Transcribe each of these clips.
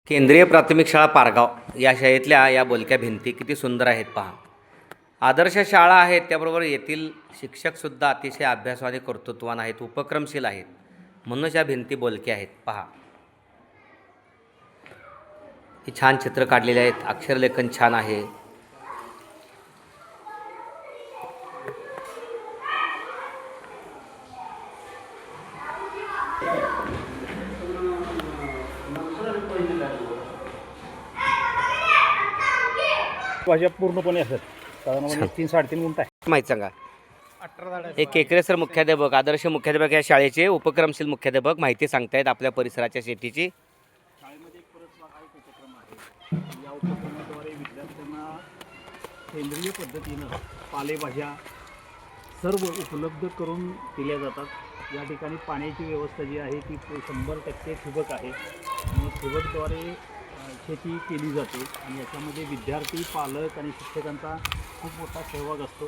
केंद्रीय प्राथमिक शाळा पारगाव या शाळेतल्या या बोलक्या भिंती किती सुंदर आहेत पहा. आदर्श शाळा आहेत, त्याबरोबर येथील शिक्षकसुद्धा अतिशय अभ्यासू आणि कर्तृत्ववान आहेत, उपक्रमशील आहेत. म्हणूनच या भिंती बोलक्या आहेत पहा. ही छान चित्र काढलेली आहेत, अक्षरलेखन छान आहे. भाज्या पूर्णपणे असतात. साधारणपणे 3-3.5 गुंठ आहे. माहीत सांगा. हे केकरे सर मुख्याध्यापक, आदर्श मुख्याध्यापक या शाळेचे उपक्रमशील मुख्याध्यापक माहिती सांगतायत आपल्या परिसराच्या शेतीची. शाळेमध्ये एक परसबाग हा एक उपक्रम आहे. या उपक्रमाद्वारे विद्यार्थ्यांना सेंद्रिय पद्धतीनं पालेभाज्या सर्व उपलब्ध करून दिल्या जातात. या ठिकाणी पाण्याची व्यवस्था जी आहे ती 100% ठिबक आहे आणि ठिबकद्वारे शेती केली जाते आणि याच्यामध्ये विद्यार्थी, पालक आणि शिक्षकांचा खूप मोठा सहभाग असतो.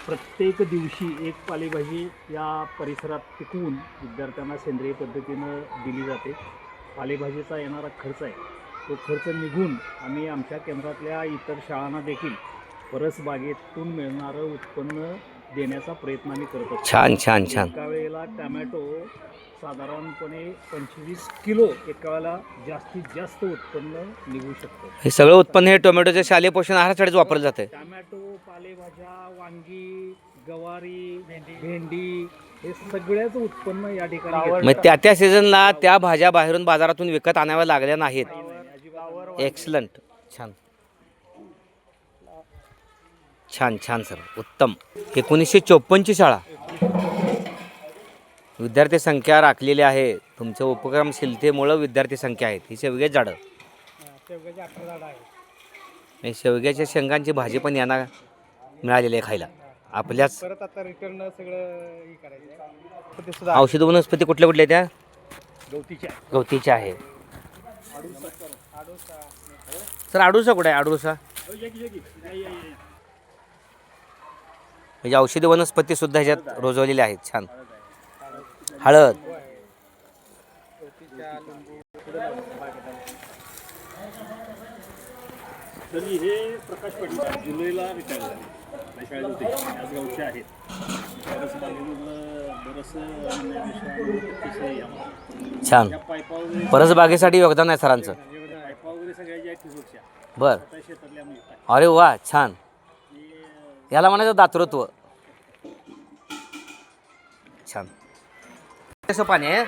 प्रत्येक दिवशी एक पालेभाजी या परिसरात पिकवून विद्यार्थ्यांना सेंद्रिय पद्धतीनं दिली जाते. पालेभाजीचा येणारा खर्च आहे तो खर्च निघून आम्ही आमच्या केंद्रातल्या इतर शाळांना देखील परसबागेतून मिळणारं उत्पन्न देण्याचा प्रयत्न आम्ही करत असतो. छान छान छान. एका वेळेला टमॅटो साधारणपणे 25 किलो एका वेळेला जास्तीत जास्त उत्पन्न निघू शकतं. हे सगळं उत्पन्न हे टोमॅटोच्या शालेय पोषण आहारासाठीच वापरलं जातं. टमॅटो, पालेभाज्या, वांगी, गवारी, भेंडी हे सगळ्याच उत्पन्न या ठिकाणी मग त्या सीझनला त्या भाज्या बाहेरून बाजारातून विकत आणाव्या लागल्या नाहीत. एक्सलंट. छान छान छान सर, उत्तम. 1954 ची शाळा. विद्यार्थी संख्या राखलेली आहे. तुमच्या उपक्रमशीलतेमुळं विद्यार्थी संख्या आहेत. ही शेवगे झाडं, शेवग्याच्या शेंगांची भाजी पण यांना मिळालेली आहे खायला. आपल्याच औषध वनस्पती कुठल्या कुठल्या त्या गवतीच्या आहे. सर आडूसा कुठे आहे? आडूसा म्हणजे औषधी वनस्पती सुद्धा ह्याच्यात रोजवलेल्या आहेत. छान. हळद, तरी हे प्रकाश पाटील जुलैला रिटायर झाले. शाळेत होते, आज गावचे आहेत. छान. परसबागेसाठी योगदान आहे सरांचं. पायपा वगैरे सगळ्या ज्या ठिबकच्या बर. शेतातल्या मिळतात. अरे वा, छान. याला म्हणायचं दातृत्व. छान. कसं पाणी आहे?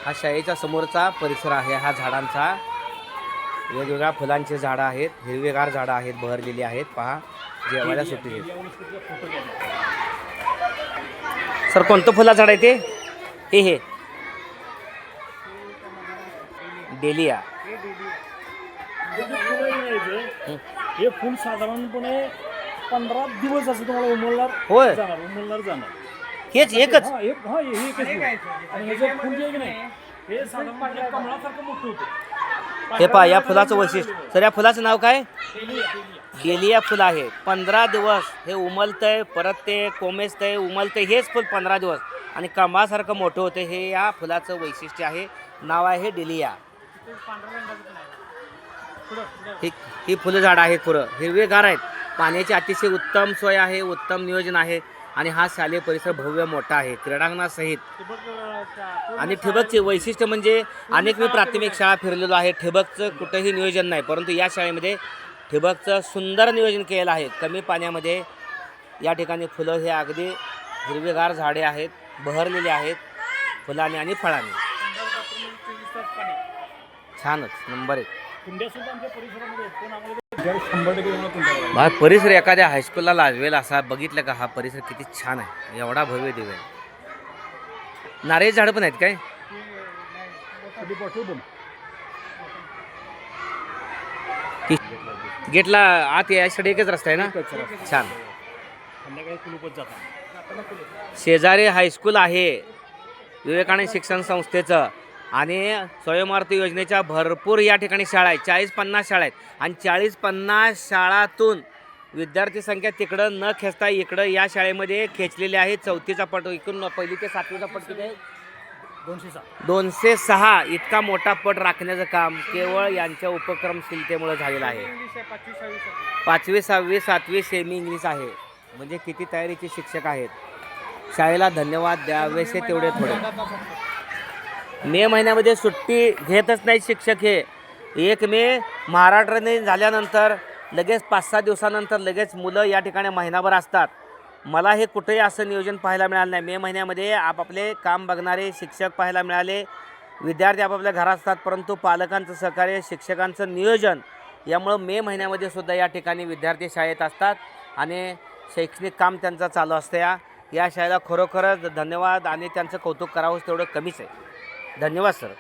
हा शाळेच्या समोरचा परिसर आहे. हा झाडांचा, वेगवेगळ्या फुलांची झाडं आहेत, हिरवेगार झाडं आहेत, बहरलेली आहेत. पहा, जेवायला सुट्टी. सर कोणतं फुला झाड आहे ते? हे डेलिया. हे फुल साधारणपणे 15 दिवस असं तुम्हाला उमलणार. होय, उमलणार जाणार. हेच एकच. आणि ह्याचं फुल जे नाही हे साधारणपणे कमळासारखं मोठं होतं. हे पहा, या फुलाचं वैशिष्ट्य. सर या फुलाचं नाव काय? डेलिया फुल आहे. 15 दिवस हे उमलतंय, परत ते कोमेजतंय, उमलतंय. हेच फुल 15 दिवस आणि कमळासारखं मोठं होतं. हे या फुलाचं वैशिष्ट्य आहे. नाव आहे डेलिया. ही फुलं झाडं आहेत, पुरं हिरवेगार आहेत. पाण्याची अतिशय उत्तम सोय आहे, उत्तम नियोजन आहे आणि हा शालेय परिसर भव्य मोठा आहे, क्रीडांगणासहित. आणि ठिबकचे वैशिष्ट्य म्हणजे अनेक मी प्राथमिक शाळा फिरलेलो आहे, ठिबकचं कुठंही नियोजन नाही, परंतु या शाळेमध्ये ठिबकचं सुंदर नियोजन केलेलं आहे. कमी पाण्यामध्ये या ठिकाणी फुलं हे अगदी हिरवेगार झाडे आहेत, बहरलेले आहेत फुलाने आणि फळाने. छानच, नंबर 1. परिसर एखाद्या हायस्कूलला लाजवेल असा. बघितलं का हा परिसर किती छान आहे, एवढा भव्य दिव्य आहे. नारळी झाडं पण आहेत काय? गेटला आत यासाठी एकच रस्ता आहे ना? छान. शेजारी हायस्कूल आहे विवेकानंद शिक्षण संस्थेचं आणि स्वयंवर्त योजनेच्या भरपूर या ठिकाणी शाळा आहेत. 40-50 शाळा आहेत आणि 40-50 शाळातून विद्यार्थी संख्या तिकडं न खेचता इकडं या शाळेमध्ये खेचलेली आहे. 4थीचा पट इकडून 1ली ते 7वीचा पट किती आहे? 206 इतका मोठा पट राखण्याचं काम केवळ यांच्या उपक्रमशीलतेमुळे झालेलं आहे. 5वी 6वी 7वी सेमी इंग्लिश आहे. म्हणजे किती तयारीचे शिक्षक आहेत. शाळेला धन्यवाद द्यावेसे तेवढे थोडे. मे महिन्यामध्ये सुट्टी घेतच नाही शिक्षक हे. 1 मे महाराष्ट्र दिन झाल्यानंतर लगेच 5-6 दिवसानंतर लगेच मुलं या ठिकाणी महिनाभर असतात. मला हे कुठेही असं नियोजन पाहायला मिळालं नाही. मे महिन्यामध्ये आपापले काम बघणारे शिक्षक पाहायला मिळाले. विद्यार्थी आपापल्या घरात असतात, परंतु पालकांचं सहकार्य, शिक्षकांचं नियोजन यामुळं मे महिन्यामध्ये सुद्धा या ठिकाणी विद्यार्थी शाळेत असतात आणि शैक्षणिक काम त्यांचं चालू असतं. या शाळेला खरोखरच धन्यवाद आणि त्यांचं कौतुक करावंच तेवढं कमीच आहे. धन्यवाद सर.